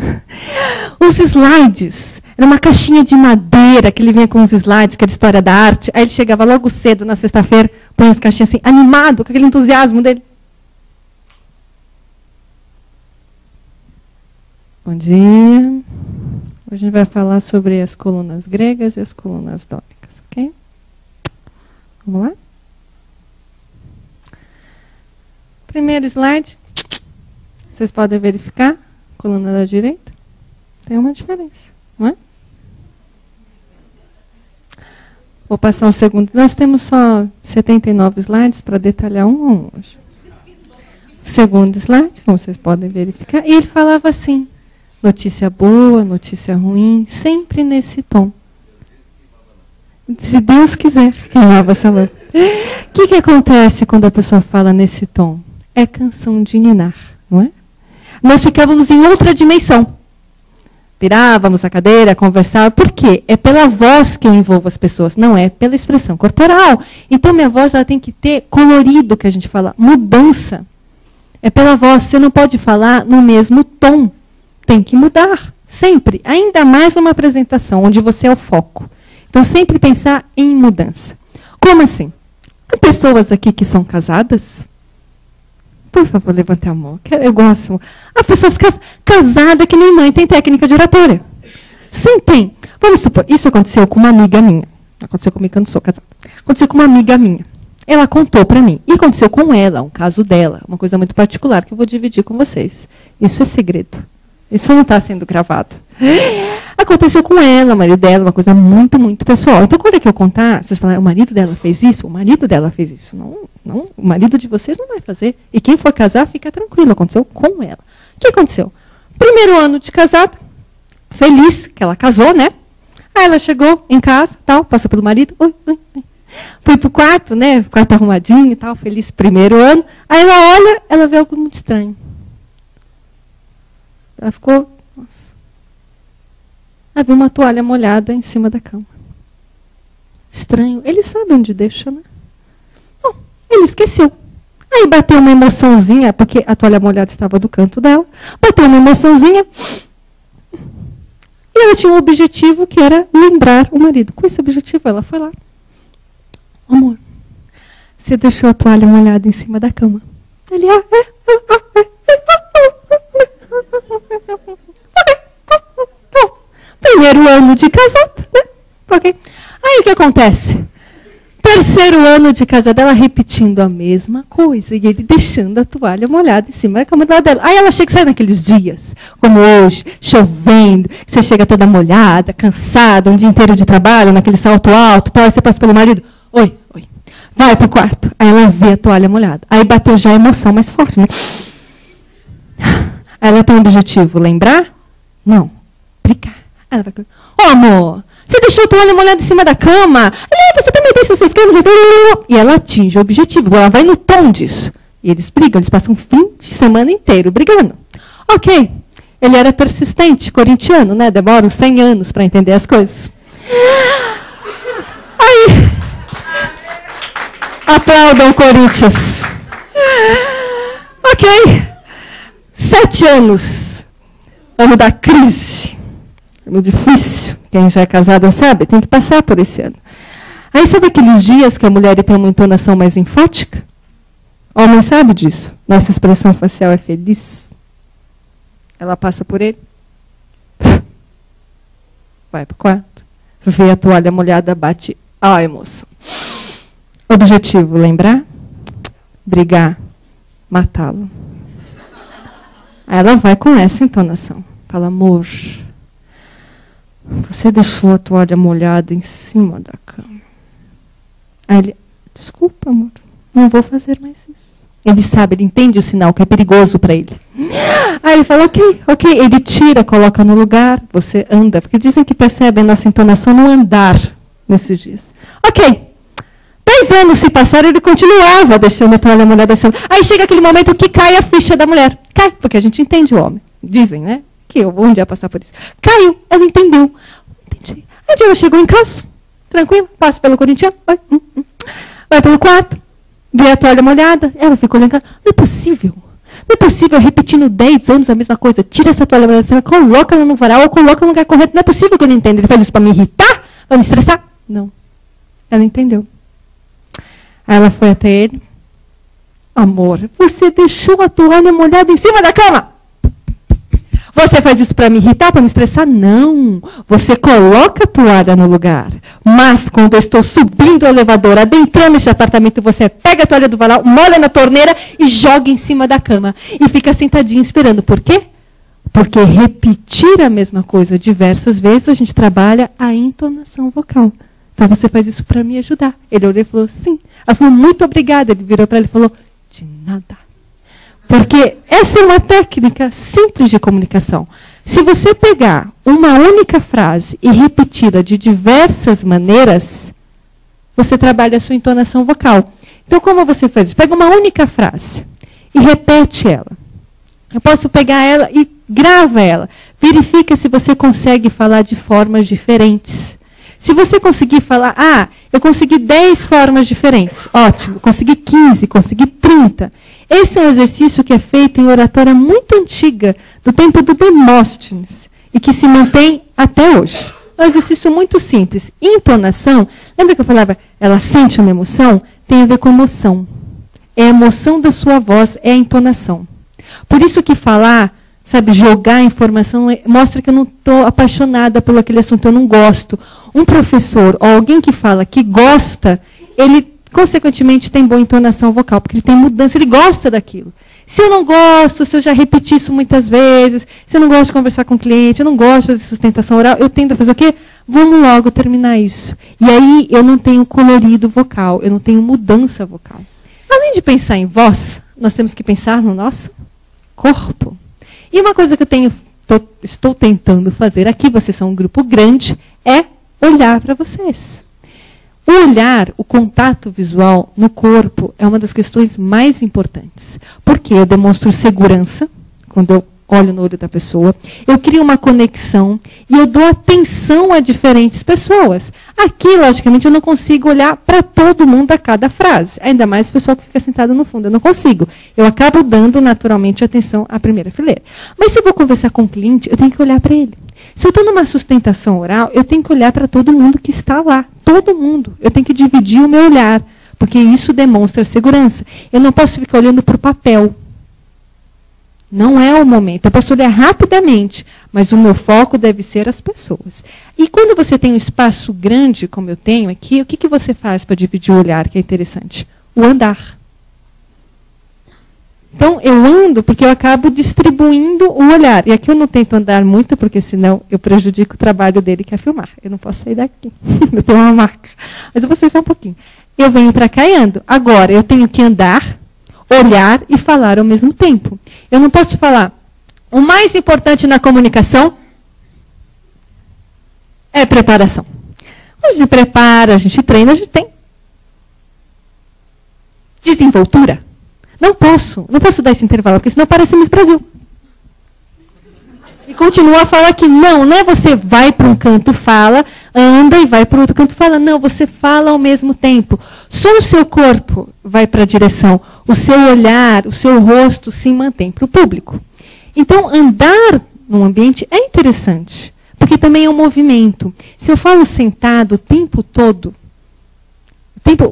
Os slides, era uma caixinha de madeira que ele vinha com os slides, que era História da Arte. Aí ele chegava logo cedo, na sexta-feira, põe as caixinhas assim, animado, com aquele entusiasmo dele. Bom dia. Hoje a gente vai falar sobre as colunas gregas e as colunas dóricas, ok? Vamos lá? Primeiro slide. Vocês podem verificar. Coluna da direita. Tem uma diferença, não é? Vou passar um segundo. Nós temos só 79 slides para detalhar um hoje. O segundo slide, como vocês podem verificar. E ele falava assim. Notícia boa, notícia ruim, sempre nesse tom. Se Deus quiser, queimava essa lâmpada. O que acontece quando a pessoa fala nesse tom? É canção de ninar, não é? Nós ficávamos em outra dimensão. Virávamos a cadeira, conversávamos. Por quê? É pela voz que eu envolvo as pessoas, não é pela expressão corporal. Então, minha voz ela tem que ter colorido, que a gente fala, mudança. É pela voz, você não pode falar no mesmo tom. Tem que mudar, sempre. Ainda mais numa apresentação, onde você é o foco. Então, sempre pensar em mudança. Como assim? Há pessoas aqui que são casadas? Por favor, levante a mão. Eu gosto. Há pessoas casadas que nem mãe tem técnica de oratória. Sim, tem. Vamos supor, isso aconteceu com uma amiga minha. Aconteceu comigo que eu não sou casada. Aconteceu com uma amiga minha. Ela contou para mim. E aconteceu com ela, um caso dela. Uma coisa muito particular que eu vou dividir com vocês. Isso é segredo. Isso não está sendo gravado. Aconteceu com ela, o marido dela, uma coisa muito, muito pessoal. Então, quando é que eu contar, vocês falam, o marido dela fez isso, o marido dela fez isso. Não, o marido de vocês não vai fazer. E quem for casar, fica tranquilo. Aconteceu com ela. O que aconteceu? Primeiro ano de casada, feliz, que ela casou, né? Aí ela chegou em casa, tal, passou pelo marido. Oi. Fui para o quarto, né? Quarto arrumadinho e tal, feliz, primeiro ano. Aí ela olha, ela vê algo muito estranho. Ela ficou, nossa. Havia uma toalha molhada em cima da cama. Estranho. Ele sabe onde deixa, né? Bom, ele esqueceu. Aí bateu uma emoçãozinha, porque a toalha molhada estava do canto dela. Bateu uma emoçãozinha. E ela tinha um objetivo que era lembrar o marido. Com esse objetivo, ela foi lá. Amor, você deixou a toalha molhada em cima da cama. Ele, primeiro ano de casada, né? Okay. Aí o que acontece? Terceiro ano de casada, ela repetindo a mesma coisa. E ele deixando a toalha molhada em cima da cama dela. Aí ela chega e sai naqueles dias, como hoje, chovendo, você chega toda molhada, cansada, um dia inteiro de trabalho, naquele salto alto, tal, aí você passa pelo marido. Oi. Vai pro quarto. Aí ela vê a toalha molhada. Aí bateu já a emoção mais forte, né? Aí ela tem um objetivo, lembrar? Não. Brincar. Ela vai... amor, você deixou a toalha molhada em cima da cama? Lembra, você também deixa os seus camas... E ela atinge o objetivo. Ela vai no tom disso. E eles brigam, eles passam um fim de semana inteiro brigando. Ok. Ele era persistente, corintiano, né? Demora uns 100 anos para entender as coisas. Aí... aplaudam Corinthians. Ok. 7 anos. Ano da crise. Ano difícil. Quem já é casada sabe, tem que passar por esse ano. Aí sabe aqueles dias que a mulher tem uma entonação mais enfática? Homem sabe disso. Nossa expressão facial é feliz. Ela passa por ele. Vai para o quarto. Vê a toalha molhada, bate a emoção. Objetivo, lembrar? Brigar. Matá-lo. Aí ela vai com essa entonação. Fala, amor, você deixou a toalha molhada em cima da cama. Aí ele, desculpa, amor, não vou fazer mais isso. Ele sabe, ele entende o sinal que é perigoso para ele. Aí ele fala, ok. Ele tira, coloca no lugar, você anda. Porque dizem que percebem nossa entonação no andar nesses dias. Ok. 10 anos se passaram, ele continuava deixando a toalha molhada assim. Aí chega aquele momento que cai a ficha da mulher. Cai, porque a gente entende o homem. Dizem, né? Que eu vou um dia passar por isso. Caiu, ela entendeu. Entendi. Aí ela chegou em casa, tranquila, passa pelo corintiano, vai pelo quarto, vê a toalha molhada, ela ficou lá em casa. Não é possível. Não é possível, repetindo 10 anos a mesma coisa. Tira essa toalha molhada, coloca ela no varal ou coloca no lugar correto. Não é possível que eu não entenda. Ele faz isso para me irritar? Para me estressar? Não. Ela entendeu. Aí ela foi até ele. Amor, você deixou a toalha molhada em cima da cama. Você faz isso para me irritar, para me estressar? Não. Você coloca a toalha no lugar. Mas quando eu estou subindo o elevador, adentrando esse apartamento, você pega a toalha do varal, molha na torneira e joga em cima da cama. E fica sentadinho esperando. Por quê? Porque repetir a mesma coisa diversas vezes, a gente trabalha a entonação vocal. Então você faz isso para me ajudar. Ele olhou e falou, sim. Ela falou, muito obrigada. Ele virou para ele e falou, de nada. Porque essa é uma técnica simples de comunicação. Se você pegar uma única frase e repeti-la de diversas maneiras, você trabalha a sua entonação vocal. Então, como você faz? Pega uma única frase e repete ela. Eu posso pegar ela e grava ela. Verifica se você consegue falar de formas diferentes. Se você conseguir falar, eu consegui 10 formas diferentes, ótimo, consegui 15, consegui 30. Esse é um exercício que é feito em oratória muito antiga, do tempo do Demóstenes, e que se mantém até hoje. É um exercício muito simples. Entonação, lembra que eu falava, ela sente uma emoção? Tem a ver com emoção. É a emoção da sua voz, é a entonação. Por isso que falar, sabe, jogar informação mostra que eu não estou apaixonada por aquele assunto, eu não gosto. Um professor ou alguém que fala que gosta, ele, consequentemente, tem boa entonação vocal, porque ele tem mudança, ele gosta daquilo. Se eu não gosto, se eu já repeti isso muitas vezes, se eu não gosto de conversar com o cliente, eu não gosto de fazer sustentação oral, eu tento fazer o quê? Vamos logo terminar isso. E aí eu não tenho colorido vocal, eu não tenho mudança vocal. Além de pensar em voz, nós temos que pensar no nosso corpo. E uma coisa que eu estou tentando fazer aqui, vocês são um grupo grande, é olhar para vocês. O olhar, o contato visual no corpo é uma das questões mais importantes. Porque eu demonstro segurança, quando eu olho no olho da pessoa, eu crio uma conexão e eu dou atenção a diferentes pessoas. Aqui, logicamente, eu não consigo olhar para todo mundo a cada frase. Ainda mais o pessoal que fica sentado no fundo. Eu não consigo. Eu acabo dando, naturalmente, atenção à primeira fileira. Mas se eu vou conversar com o cliente, eu tenho que olhar para ele. Se eu estou numa sustentação oral, eu tenho que olhar para todo mundo que está lá. Todo mundo. Eu tenho que dividir o meu olhar. Porque isso demonstra segurança. Eu não posso ficar olhando para o papel. Não é o momento. Eu posso olhar rapidamente, mas o meu foco deve ser as pessoas. E quando você tem um espaço grande, como eu tenho aqui, o que você faz para dividir o olhar, que é interessante? O andar. Então, eu ando porque eu acabo distribuindo o olhar. E aqui eu não tento andar muito, porque senão eu prejudico o trabalho dele, que é filmar. Eu não posso sair daqui. Eu tenho uma marca. Mas eu vou sair só um pouquinho. Eu venho para cá e ando. Agora, eu tenho que andar, olhar e falar ao mesmo tempo. Eu não posso falar. O mais importante na comunicação é preparação. A gente prepara, a gente treina, a gente tem desenvoltura. Não posso dar esse intervalo, porque senão parece Miss Brasil. E continua a falar que não é você vai para um canto, fala, anda e vai para outro canto, fala. Não, você fala ao mesmo tempo. Só o seu corpo vai para a direção. O seu olhar, o seu rosto se mantém para o público. Então, andar num ambiente é interessante, porque também é um movimento. Se eu falo sentado o tempo todo,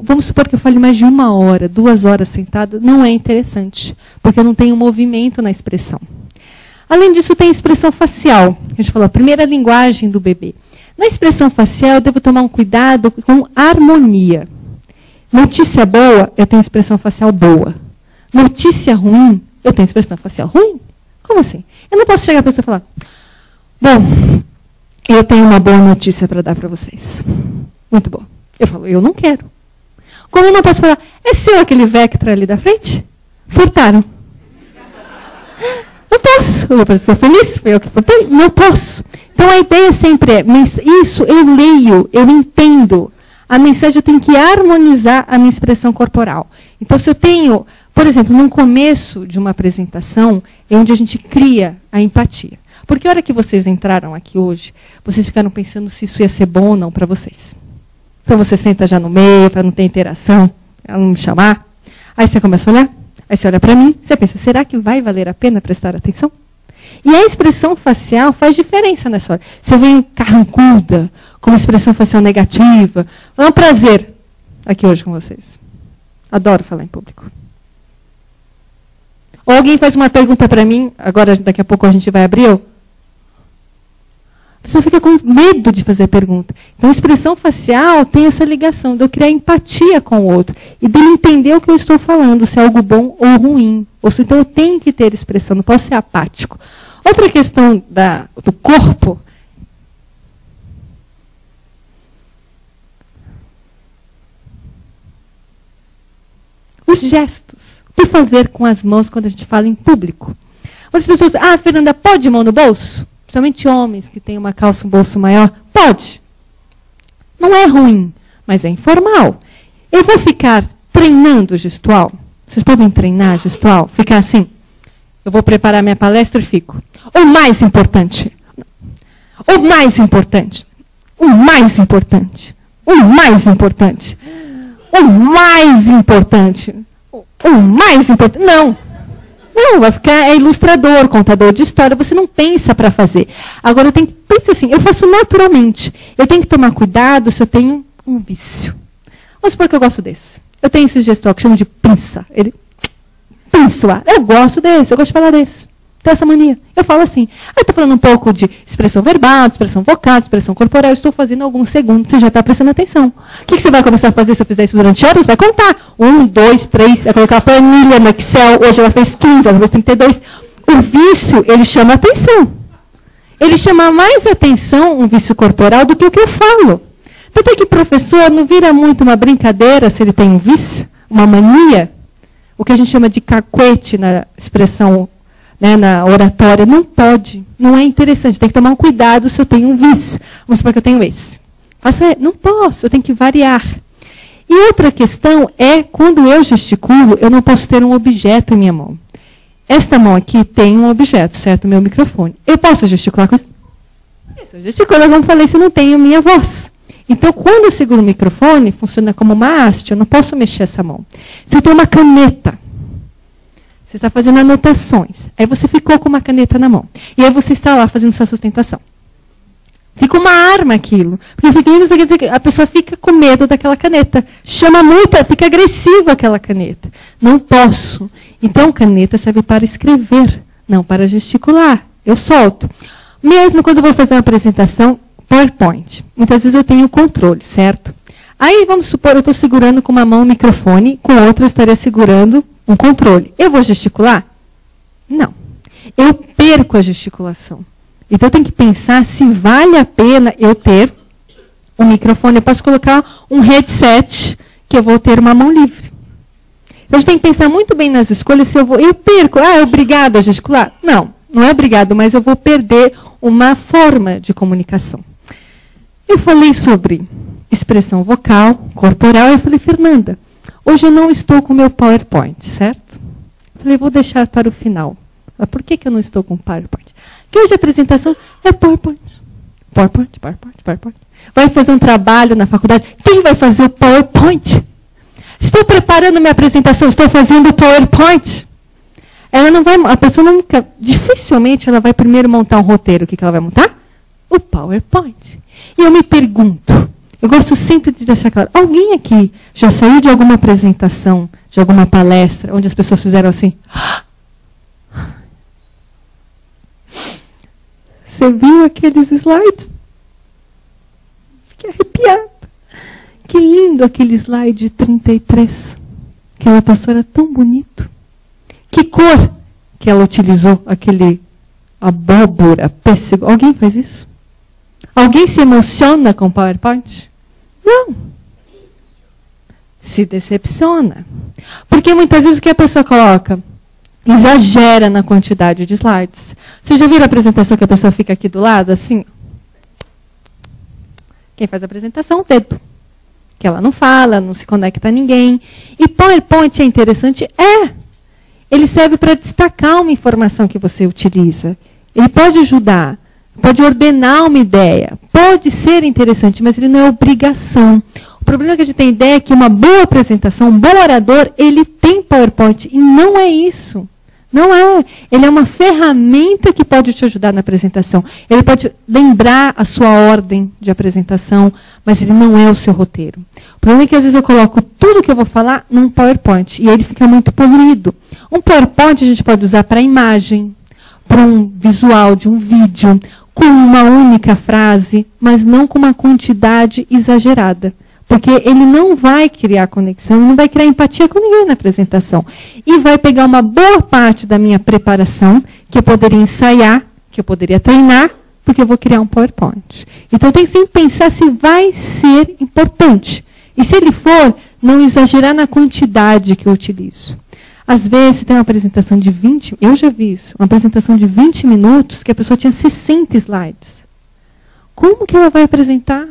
vamos supor que eu fale mais de 1 hora, 2 horas sentada, não é interessante, porque eu não tenho movimento na expressão. Além disso, tem expressão facial. A gente falou, a primeira linguagem do bebê. Na expressão facial, eu devo tomar um cuidado com harmonia. Notícia boa, eu tenho expressão facial boa. Notícia ruim, eu tenho expressão facial ruim. Como assim? Eu não posso chegar para a pessoa e falar, bom, eu tenho uma boa notícia para dar para vocês. Muito boa. Eu falo, eu não quero. Como eu não posso falar, é seu aquele Vectra ali da frente? Furtaram. Não posso. Eu estou feliz, foi eu que furtei. Não posso. Então a ideia sempre é, isso eu leio, eu entendo. A mensagem eu tenho que harmonizar a minha expressão corporal. Então se eu tenho, por exemplo, no começo de uma apresentação, é onde a gente cria a empatia. Porque a hora que vocês entraram aqui hoje, vocês ficaram pensando se isso ia ser bom ou não para vocês. Então você senta já no meio, para não ter interação, ela não me chamar. Aí você começa a olhar, aí você olha para mim, você pensa, será que vai valer a pena prestar atenção? E a expressão facial faz diferença nessa hora. Se eu venho carrancuda, com uma expressão facial negativa, é um prazer aqui hoje com vocês. Adoro falar em público. Ou alguém faz uma pergunta para mim, agora daqui a pouco a gente vai abrir, a pessoa fica com medo de fazer pergunta. Então, a expressão facial tem essa ligação de eu criar empatia com o outro e dele entender o que eu estou falando, se é algo bom ou ruim. Então, eu tenho que ter expressão, não posso ser apático. Outra questão do corpo. Os gestos. O que fazer com as mãos quando a gente fala em público? As pessoas, Fernanda, pode mão no bolso? Principalmente homens que têm uma calça, um bolso maior. Pode. Não é ruim, mas é informal. Eu vou ficar treinando gestual? Vocês podem treinar gestual? Ficar assim? Eu vou preparar minha palestra e fico. O mais importante. O mais importante. O mais importante. O mais importante. O mais importante. O mais importante. Não. Não, vai ficar ilustrador, contador de história, você não pensa para fazer. Agora, eu tenho que pensar assim, eu faço naturalmente. Eu tenho que tomar cuidado se eu tenho um vício. Vamos supor que eu gosto desse. Eu tenho esse gestual que chama de pinça. Ele pinça. Eu gosto desse, eu gosto de falar desse. Tenho essa mania. Eu falo assim. Estou falando um pouco de expressão verbal, de expressão vocal, de expressão corporal. Eu estou fazendo alguns segundos. Você já está prestando atenção. O que você vai começar a fazer se eu fizer isso durante horas? Vai contar. 1, 2, 3. Vai colocar a planilha no Excel. Hoje ela fez 15, ela fez 32. O vício, ele chama atenção. Ele chama mais atenção, um vício corporal, do que o que eu falo. Tanto é que professor não vira muito uma brincadeira se ele tem um vício, uma mania. O que a gente chama de cacuete na expressão, na oratória, não pode, não é interessante. Tem que tomar um cuidado se eu tenho um vício. Vamos supor que eu tenho esse. Não posso, eu tenho que variar. E outra questão é, quando eu gesticulo, eu não posso ter um objeto em minha mão. Esta mão aqui tem um objeto, certo? Meu microfone. Eu posso gesticular com isso? Se eu gesticulo, eu não falei se eu não tenho minha voz. Então, quando eu seguro o microfone, funciona como uma haste, eu não posso mexer essa mão. Se eu tenho uma caneta, você está fazendo anotações. Aí você ficou com uma caneta na mão. E aí você está lá fazendo sua sustentação. Fica uma arma aquilo. Porque isso quer dizer que a pessoa fica com medo daquela caneta. Chama muito, fica agressiva aquela caneta. Não posso. Então, caneta serve para escrever, não para gesticular. Eu solto. Mesmo quando eu vou fazer uma apresentação, PowerPoint. Muitas vezes eu tenho controle, certo? Aí, vamos supor, eu estou segurando com uma mão o microfone, com outra eu estaria segurando um controle. Eu vou gesticular? Não. Eu perco a gesticulação. Então, eu tenho que pensar se vale a pena eu ter um microfone. Eu posso colocar um headset, que eu vou ter uma mão livre. Então, a gente tem que pensar muito bem nas escolhas. Se eu perco, é obrigado a gesticular? Não, não é obrigado, mas eu vou perder uma forma de comunicação. Eu falei sobre expressão vocal, corporal, e eu falei, Fernanda, hoje eu não estou com o meu PowerPoint, certo? Eu falei, vou deixar para o final. Mas por que eu não estou com o PowerPoint? Que hoje a apresentação é PowerPoint. PowerPoint, PowerPoint, PowerPoint. Vai fazer um trabalho na faculdade. Quem vai fazer o PowerPoint? Estou preparando minha apresentação, estou fazendo o PowerPoint. Ela não vai, a pessoa nunca, dificilmente ela vai primeiro montar um roteiro. O que ela vai montar? O PowerPoint. E eu me pergunto, eu gosto sempre de deixar claro, alguém aqui já saiu de alguma apresentação, de alguma palestra, onde as pessoas fizeram assim? Você viu aqueles slides? Fiquei arrepiada. Que lindo aquele slide 33. Aquela pastora era tão bonito. Que cor que ela utilizou? Aquele abóbora, pêssego. Alguém faz isso? Alguém se emociona com o PowerPoint? Não. Se decepciona. Porque muitas vezes o que a pessoa coloca? Exagera na quantidade de slides. Vocês já viram a apresentação que a pessoa fica aqui do lado, assim? Quem faz a apresentação, o dedo. Que ela não fala, não se conecta a ninguém. E PowerPoint é interessante? É. Ele serve para destacar uma informação que você utiliza. Ele pode ajudar, pode ordenar uma ideia, pode ser interessante, mas ele não é obrigação. O problema que a gente tem ideia é que uma boa apresentação, um bom orador, ele tem PowerPoint. E não é isso. Não é. Ele é uma ferramenta que pode te ajudar na apresentação. Ele pode lembrar a sua ordem de apresentação, mas ele não é o seu roteiro. O problema é que às vezes eu coloco tudo que eu vou falar num PowerPoint e ele fica muito poluído. Um PowerPoint a gente pode usar para imagem, para um visual de um vídeo, com uma única frase, mas não com uma quantidade exagerada. Porque ele não vai criar conexão, não vai criar empatia com ninguém na apresentação. E vai pegar uma boa parte da minha preparação, que eu poderia ensaiar, que eu poderia treinar, porque eu vou criar um PowerPoint. Então, eu tenho que sempre pensar se vai ser importante. E se ele for, não exagerar na quantidade que eu utilizo. Às vezes, você tem uma apresentação de 20, eu já vi isso, uma apresentação de 20 minutos, que a pessoa tinha 60 slides. Como que ela vai apresentar?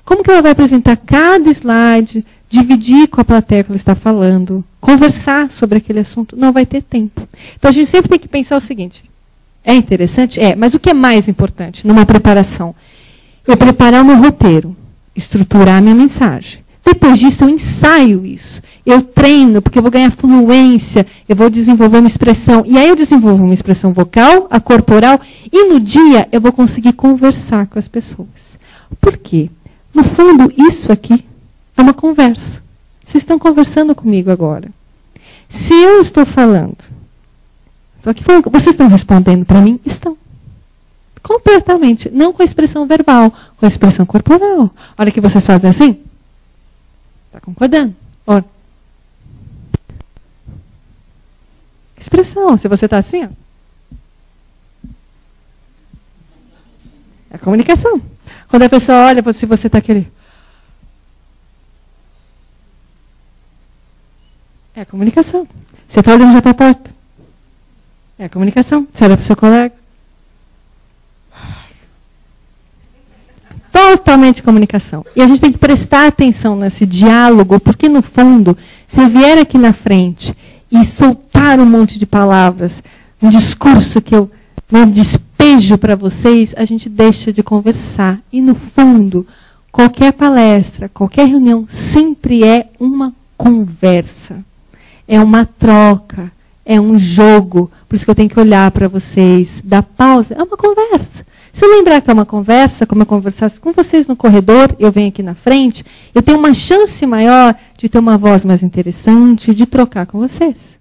Como que ela vai apresentar cada slide, dividir com a plateia que ela está falando, conversar sobre aquele assunto? Não vai ter tempo. Então, a gente sempre tem que pensar o seguinte, é interessante? É, mas o que é mais importante numa preparação? Eu preparar o meu roteiro, estruturar a minha mensagem. Depois disso, eu ensaio isso. Eu treino, porque eu vou ganhar fluência, eu vou desenvolver uma expressão. E aí eu desenvolvo uma expressão vocal, a corporal, e no dia eu vou conseguir conversar com as pessoas. Por quê? No fundo, isso aqui é uma conversa. Vocês estão conversando comigo agora. Se eu estou falando, só que vocês estão respondendo para mim? Estão. Completamente. Não com a expressão verbal, com a expressão corporal. A hora que vocês fazem assim, está concordando. Ora. Expressão. Se você está assim, ó, é a comunicação. Quando a pessoa olha, se você está aquele... É a comunicação. Você está olhando já para a porta. É a comunicação. Você olha para o seu colega. Totalmente comunicação. E a gente tem que prestar atenção nesse diálogo, porque, no fundo, se eu vier aqui na frente e soltar um monte de palavras, um discurso que eu despejo para vocês, a gente deixa de conversar. E, no fundo, qualquer palestra, qualquer reunião, sempre é uma conversa. É uma troca, é um jogo. Por isso que eu tenho que olhar para vocês, dar pausa. É uma conversa. Se eu lembrar que é uma conversa, como eu conversasse com vocês no corredor, eu venho aqui na frente, eu tenho uma chance maior de ter uma voz mais interessante, de trocar com vocês.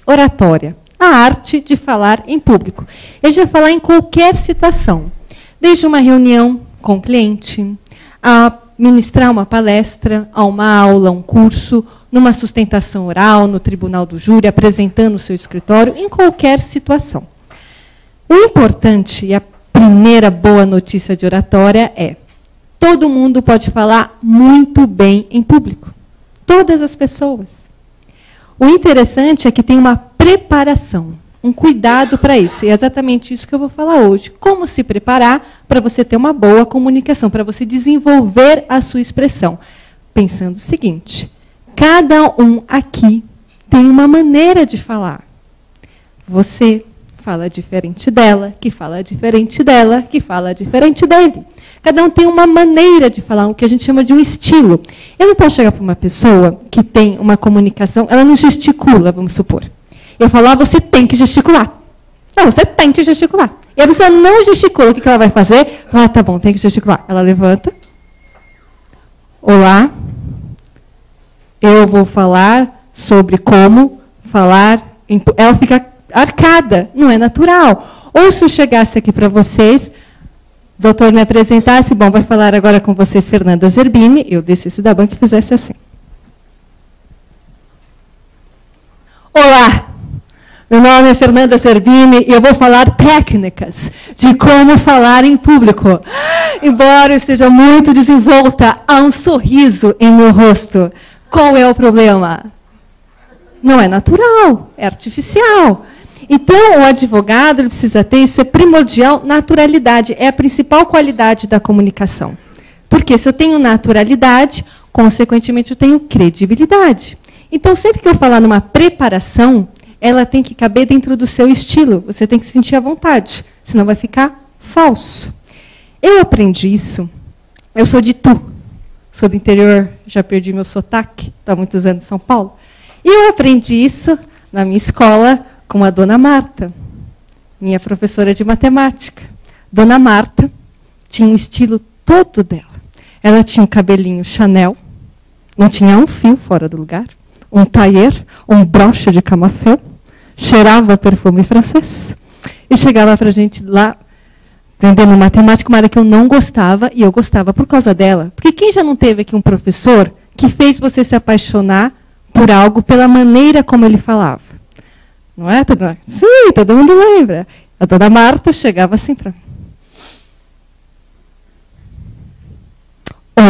oratória, a arte de falar em público. Ele vai falar em qualquer situação, desde uma reunião com o cliente, a ministrar uma palestra, a uma aula, um curso, numa sustentação oral, no tribunal do júri, apresentando o seu escritório, em qualquer situação. O importante, e a primeira boa notícia de oratória é: todo mundo pode falar muito bem em público. Todas as pessoas. O interessante é que tem uma preparação, um cuidado para isso. E é exatamente isso que eu vou falar hoje. Como se preparar para você ter uma boa comunicação, para você desenvolver a sua expressão. Pensando o seguinte: cada um aqui tem uma maneira de falar. Você fala diferente dela, que fala diferente dela, que fala diferente dele. Cada um tem uma maneira de falar, o que a gente chama de um estilo. Eu não posso chegar para uma pessoa que tem uma comunicação, ela não gesticula, vamos supor. Eu falo, você tem que gesticular. Não, você tem que gesticular. E a pessoa não gesticula, o que ela vai fazer? Tá bom, tem que gesticular. Ela levanta. Olá. Eu vou falar sobre como falar. Ela fica arcada, não é natural. Ou se eu chegasse aqui para vocês, o doutor me apresentasse, bom, vai falar agora com vocês Fernanda Zerbini, eu descesse da banca e fizesse assim. Olá, meu nome é Fernanda Zerbini e eu vou falar técnicas de como falar em público. Embora eu esteja muito desenvolta, há um sorriso em meu rosto. Qual é o problema? Não é natural, é artificial. Então, o advogado ele precisa ter, isso é primordial, naturalidade. É a principal qualidade da comunicação. Porque se eu tenho naturalidade, consequentemente, eu tenho credibilidade. Então, sempre que eu falar numa preparação, ela tem que caber dentro do seu estilo. Você tem que se sentir à vontade, senão vai ficar falso. Eu aprendi isso. Eu sou de Itu. Sou do interior, já perdi meu sotaque, estou há muitos anos em São Paulo. E eu aprendi isso na minha escola com a dona Marta, minha professora de matemática. Dona Marta tinha um estilo todo dela. Ela tinha um cabelinho Chanel, não tinha um fio fora do lugar, um tailleur, um broche de camafeu, cheirava perfume francês e chegava para a gente lá aprendendo matemática, uma área que eu não gostava, e eu gostava por causa dela. Porque quem já não teve aqui um professor que fez você se apaixonar por algo pela maneira como ele falava? Não é? Sim, todo mundo lembra. A dona Marta chegava assim para mim.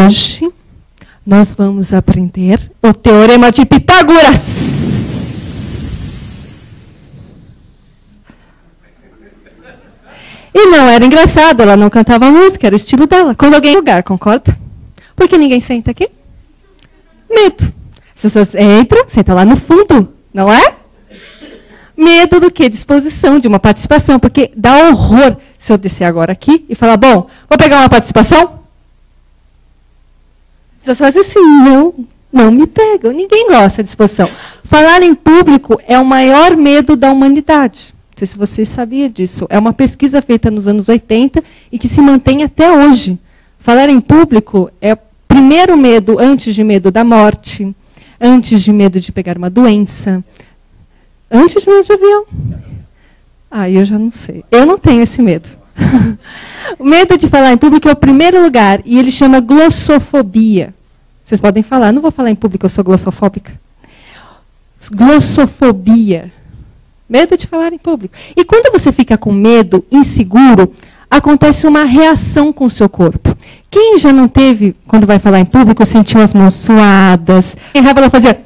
Hoje, nós vamos aprender o Teorema de Pitágoras. E não era engraçado, ela não cantava música, era o estilo dela. Quando alguém lugar, concorda? Por que ninguém senta aqui? Medo. As pessoas entram, sentam lá no fundo, não é? Medo do quê? Disposição de uma participação, porque dá horror se eu descer agora aqui e falar, bom, vou pegar uma participação? As pessoas fazem assim, não me pegam, ninguém gosta de disposição. Falar em público é o maior medo da humanidade. Não sei se vocês sabiam disso. É uma pesquisa feita nos anos 80 e que se mantém até hoje. Falar em público é o primeiro medo, antes de medo da morte, antes de medo de pegar uma doença, antes de medo de avião. Eu já não sei. Eu não tenho esse medo. O medo de falar em público é o primeiro lugar, e ele chama glossofobia. Vocês podem falar, não vou falar em público, eu sou glossofóbica. Glossofobia. Medo de falar em público. E quando você fica com medo, inseguro, acontece uma reação com o seu corpo. Quem já não teve, quando vai falar em público, sentiu as mãos suadas, errava, ela fazia...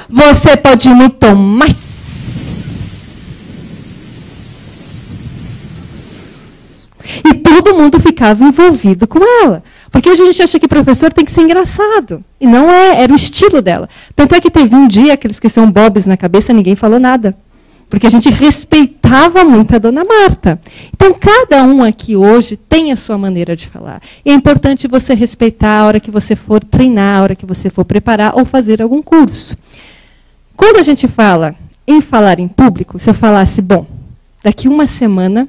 Você pode ir muito mais. E todo mundo ficava envolvido com ela. Porque hoje a gente acha que professor tem que ser engraçado. E não é, era o estilo dela. Tanto é que teve um dia que eles esqueceram bobs na cabeça, ninguém falou nada. Porque a gente respeitava muito a dona Marta. Então, cada um aqui hoje tem a sua maneira de falar. E é importante você respeitar a hora que você for treinar, a hora que você for preparar ou fazer algum curso. Quando a gente fala em falar em público, se eu falasse, bom, daqui uma semana,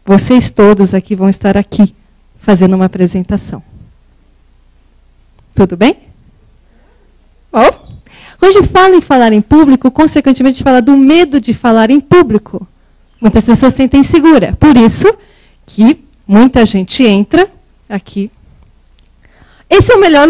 vocês todos aqui vão estar aqui, fazendo uma apresentação. Tudo bem? Bom, hoje fala em falar em público, consequentemente fala do medo de falar em público. Muitas pessoas se sentem inseguras. Por isso que muita gente entra aqui. Esse é o melhor